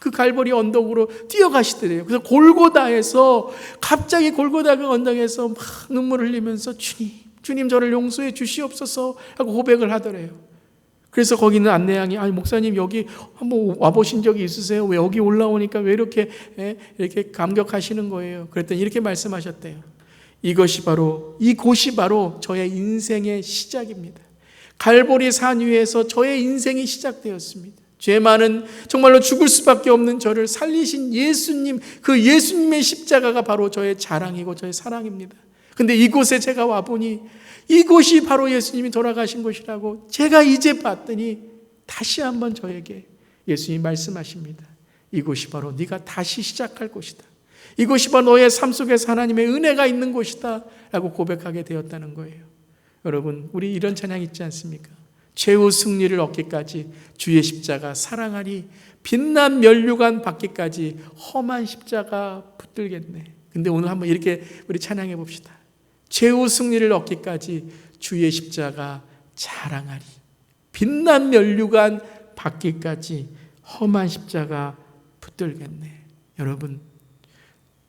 [SPEAKER 2] 그 갈보리 언덕으로 뛰어가시더래요. 그래서 골고다에서 갑자기 골고다 그 언덕에서 막 눈물을 흘리면서 주님 저를 용서해 주시옵소서 하고 고백을 하더래요. 그래서 거기 있는 안내양이 아니 목사님 여기 한번 와보신 적이 있으세요? 왜 여기 올라오니까 왜 이렇게 감격하시는 거예요? 그랬더니 이렇게 말씀하셨대요. 이곳이 바로 저의 인생의 시작입니다. 갈보리 산 위에서 저의 인생이 시작되었습니다. 죄 많은 정말로 죽을 수밖에 없는 저를 살리신 예수님, 그 예수님의 십자가가 바로 저의 자랑이고 저의 사랑입니다. 근데 이곳에 제가 와보니 이곳이 바로 예수님이 돌아가신 곳이라고 제가 이제 봤더니 다시 한번 저에게 예수님이 말씀하십니다. 이곳이 바로 네가 다시 시작할 곳이다. 이곳이 바로 너의 삶 속에서 하나님의 은혜가 있는 곳이다 라고 고백하게 되었다는 거예요. 여러분, 우리 이런 찬양 있지 않습니까? 최후 승리를 얻기까지 주의 십자가 사랑하리, 빛난 면류관 받기까지 험한 십자가 붙들겠네. 근데 오늘 한번 이렇게 우리 찬양해 봅시다. 최후 승리를 얻기까지 주의 십자가 자랑하리, 빛난 면류관 받기까지 험한 십자가 붙들겠네. 여러분,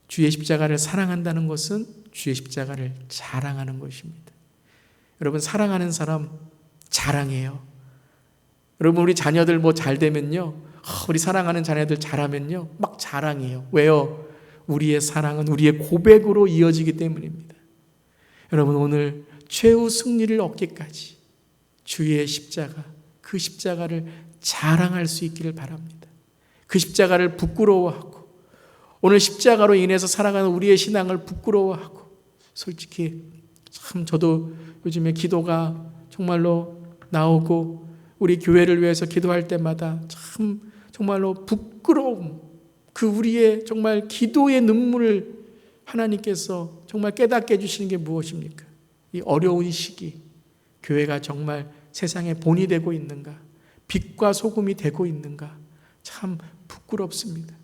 [SPEAKER 2] 주의 십자가를 사랑한다는 것은 주의 십자가를 자랑하는 것입니다. 여러분, 사랑하는 사람 자랑해요. 여러분, 우리 자녀들 뭐 잘 되면요, 우리 사랑하는 자녀들 잘하면요 막 자랑해요. 왜요? 우리의 사랑은 우리의 고백으로 이어지기 때문입니다. 여러분, 오늘 최후 승리를 얻기까지 주의 십자가, 그 십자가를 자랑할 수 있기를 바랍니다. 그 십자가를 부끄러워하고 오늘 십자가로 인해서 살아가는 우리의 신앙을 부끄러워하고, 솔직히 참 저도 요즘에 기도가 정말로 나오고 우리 교회를 위해서 기도할 때마다 참 정말로 부끄러움, 그 우리의 정말 기도의 눈물을 하나님께서 정말 깨닫게 해주시는 게 무엇입니까? 이 어려운 시기, 교회가 정말 세상의 본이 되고 있는가, 빛과 소금이 되고 있는가, 참 부끄럽습니다.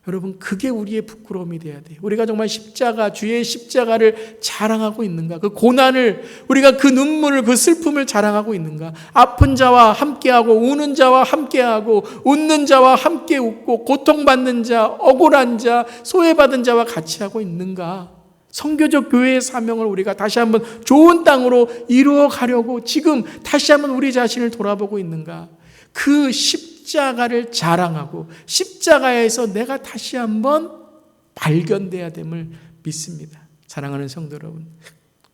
[SPEAKER 2] 여러분, 그게 우리의 부끄러움이 돼야 돼요. 우리가 정말 십자가, 주의 십자가를 자랑하고 있는가? 그 고난을, 우리가 그 눈물을, 그 슬픔을 자랑하고 있는가? 아픈 자와 함께하고, 우는 자와 함께하고, 웃는 자와 함께 웃고, 고통받는 자, 억울한 자, 소외받은 자와 같이 하고 있는가? 선교적 교회의 사명을 우리가 다시 한번 좋은 땅으로 이루어 가려고 지금 다시 한번 우리 자신을 돌아보고 있는가? 그 십자가를 자랑하고 십자가에서 내가 다시 한번 발견돼야 됨을 믿습니다. 사랑하는 성도 여러분,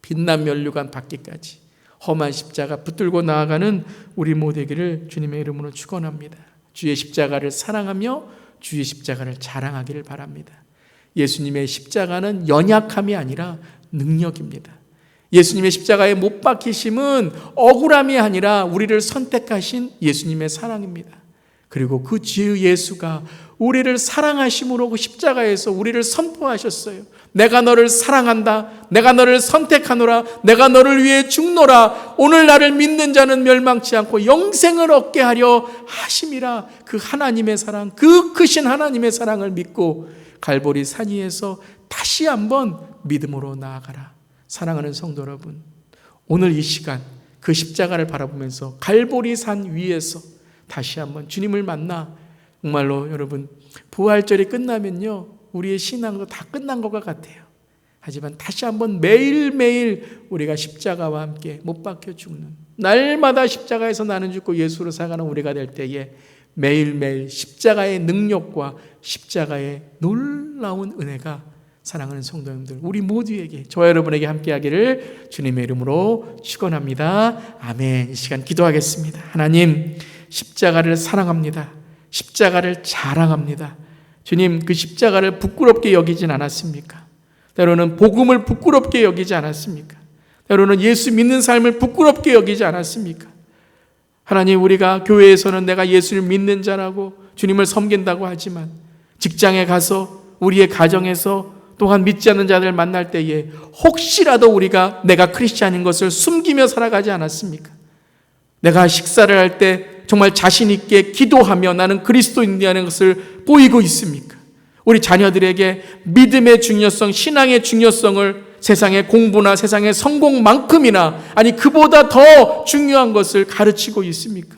[SPEAKER 2] 빛난 면류관 받기까지 험한 십자가 붙들고 나아가는 우리 모두에게를 주님의 이름으로 축원합니다. 주의 십자가를 사랑하며 주의 십자가를 자랑하기를 바랍니다. 예수님의 십자가는 연약함이 아니라 능력입니다. 예수님의 십자가에 못 박히심은 억울함이 아니라 우리를 선택하신 예수님의 사랑입니다. 그리고 그 주 예수가 우리를 사랑하심으로 그 십자가에서 우리를 선포하셨어요. 내가 너를 사랑한다. 내가 너를 선택하노라. 내가 너를 위해 죽노라. 오늘 나를 믿는 자는 멸망치 않고 영생을 얻게 하려 하심이라. 그 하나님의 사랑, 그 크신 하나님의 사랑을 믿고 갈보리 산 위에서 다시 한번 믿음으로 나아가라. 사랑하는 성도 여러분, 오늘 이 시간 그 십자가를 바라보면서 갈보리 산 위에서 다시 한번 주님을 만나, 정말로 여러분, 부활절이 끝나면요 우리의 신앙도 다 끝난 것과 같아요. 하지만 다시 한번 매일매일 우리가 십자가와 함께 못 박혀 죽는, 날마다 십자가에서 나는 죽고 예수로 살아가는 우리가 될 때에 매일매일 십자가의 능력과 십자가의 놀라운 은혜가, 사랑하는 성도님들, 우리 모두에게, 저와 여러분에게 함께하기를 주님의 이름으로 축원합니다. 아멘. 이 시간 기도하겠습니다. 하나님, 십자가를 사랑합니다. 십자가를 자랑합니다. 주님, 그 십자가를 부끄럽게 여기진 않았습니까? 때로는 복음을 부끄럽게 여기지 않았습니까? 때로는 예수 믿는 삶을 부끄럽게 여기지 않았습니까? 하나님, 우리가 교회에서는 내가 예수를 믿는 자라고 주님을 섬긴다고 하지만 직장에 가서, 우리의 가정에서 또한 믿지 않는 자들 만날 때에 혹시라도 우리가 내가 크리스찬인 것을 숨기며 살아가지 않았습니까? 내가 식사를 할 때 정말 자신 있게 기도하며 나는 그리스도인이라는 것을 보이고 있습니까? 우리 자녀들에게 믿음의 중요성, 신앙의 중요성을 세상의 공부나 세상의 성공만큼이나, 아니 그보다 더 중요한 것을 가르치고 있습니까?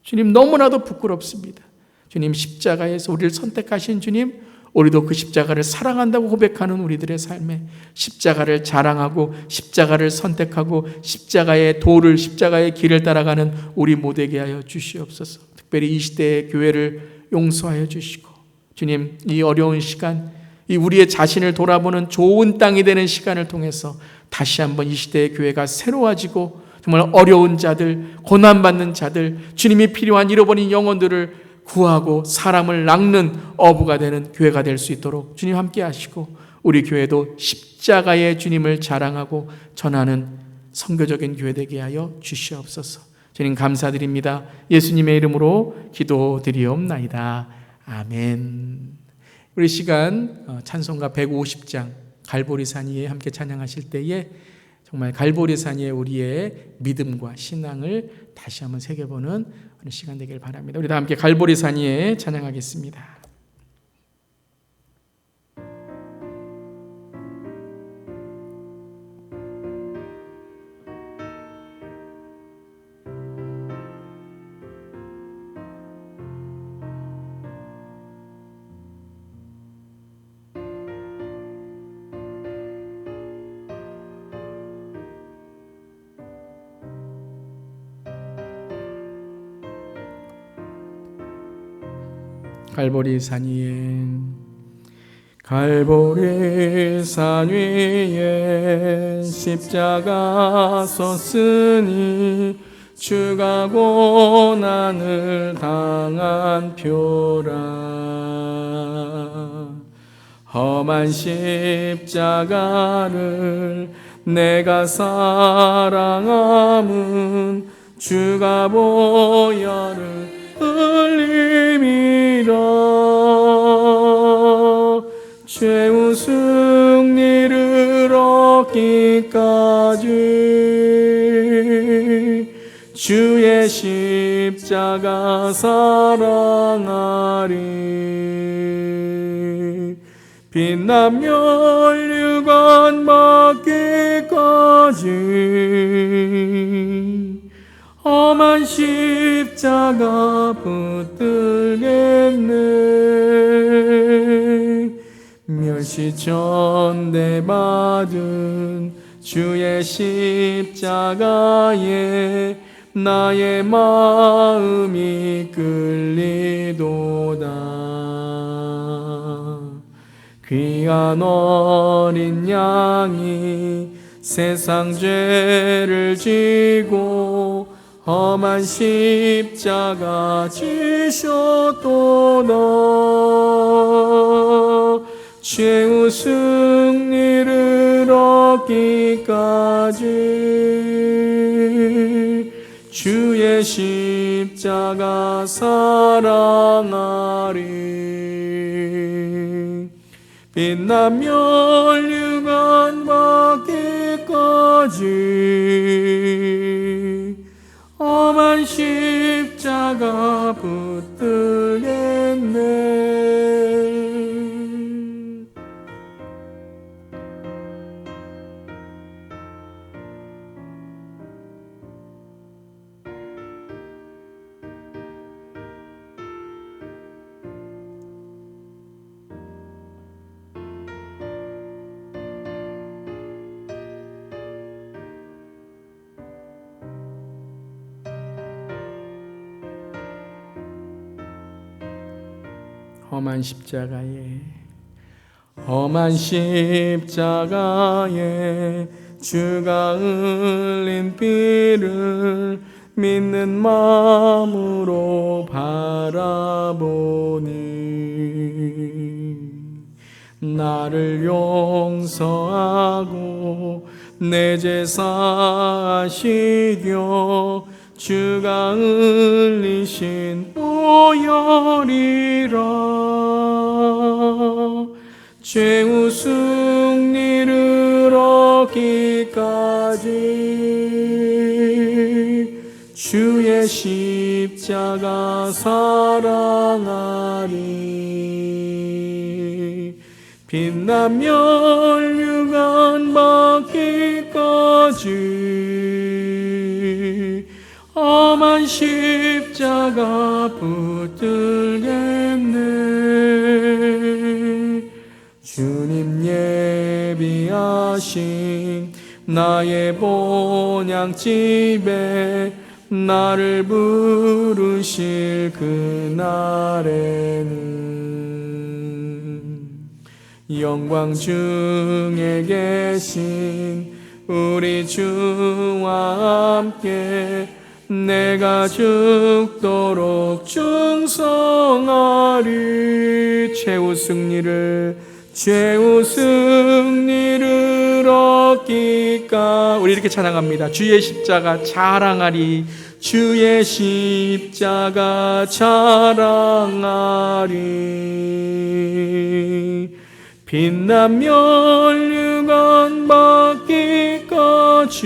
[SPEAKER 2] 주님, 너무나도 부끄럽습니다. 주님, 십자가에서 우리를 선택하신 주님, 우리도 그 십자가를 사랑한다고 고백하는 우리들의 삶에 십자가를 자랑하고 십자가를 선택하고 십자가의 도를, 십자가의 길을 따라가는 우리 모두에게 하여 주시옵소서. 특별히 이 시대의 교회를 용서하여 주시고, 주님, 이 어려운 시간, 이 우리의 자신을 돌아보는 좋은 땅이 되는 시간을 통해서 다시 한번 이 시대의 교회가 새로워지고, 정말 어려운 자들, 고난받는 자들, 주님이 필요한 잃어버린 영혼들을 구하고 사람을 낚는 어부가 되는 교회가 될 수 있도록 주님 함께 하시고, 우리 교회도 십자가의 주님을 자랑하고 전하는 선교적인 교회 되게 하여 주시옵소서. 주님 감사드립니다. 예수님의 이름으로 기도드리옵나이다. 아멘. 우리 시간 찬송가 150장 갈보리산 위에 함께 찬양하실 때에 정말 갈보리산 위에 우리의 믿음과 신앙을 다시 한번 새겨보는 시간 되길 바랍니다. 우리 다 함께 갈보리산 위에 찬양하겠습니다. 갈보리산 위에, 갈보리산 위에 십자가 섰으니 주가 고난을 당한 표라. 험한 십자가를 내가 사랑함은 주가 보혈을 흘림이라. 죄우 승리를 얻기까지 주의 십자가 사랑하리. 빛난 멸류관 받기까지 험한 십자가 붙들겠네. 멸시천대 받은 주의 십자가에 나의 마음이 끌리도다. 귀한 어린 양이 세상 죄를 지고 험한 십자가 지셨도다. 죄우 승리를 얻기까지 주의 십자가 사랑하리. 빛난 멸류관 받기까지 험한 십자가 붙들겠네. 험한 십자가에, 험한 십자가에 주가 흘린 피를 믿는 마음으로 바라보니 나를 용서하고 내 제사 하시려 주가 흘리신 보혈이라. 죄우 승리를 얻기까지 주의 십자가 사랑하리. 빛난 멸류관 받기까지 험한 십자가 십자가 붙들겠네. 주님 예비하신 나의 본향집에 나를 부르실 그날에는 영광 중에 계신 우리 주와 함께 내가 죽도록 충성하리. 최후 승리를 얻기까. 우리 이렇게 찬양합니다. 주의 십자가 자랑하리. 주의 십자가 자랑하리. 빛난 멸류관 받기까지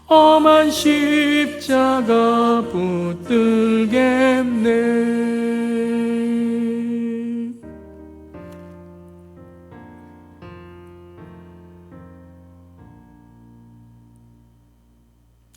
[SPEAKER 2] 험한 십자가 붙들겠네.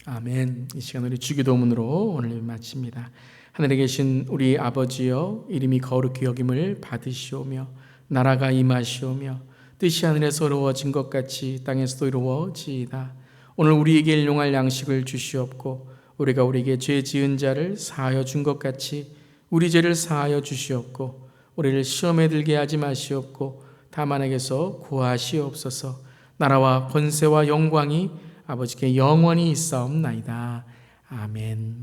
[SPEAKER 2] 아멘. 이 시간 우리 주기도문으로 오늘 예배 마칩니다. 하늘에 계신 우리 아버지여, 이름이 거룩히 여김을 받으시오며 나라가 임하시오며 뜻이 하늘에서 이루어진 것 같이 땅에서도 이루어지이다. 오늘 우리에게 일용할 양식을 주시옵고 우리가 우리에게 죄 지은 자를 사하여 준 것 같이 우리 죄를 사하여 주시옵고 우리를 시험에 들게 하지 마시옵고 다만에게서 구하시옵소서. 나라와 권세와 영광이 아버지께 영원히 있사옵나이다. 아멘.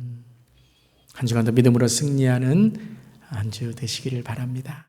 [SPEAKER 2] 한 주간도 믿음으로 승리하는 한 주 되시기를 바랍니다.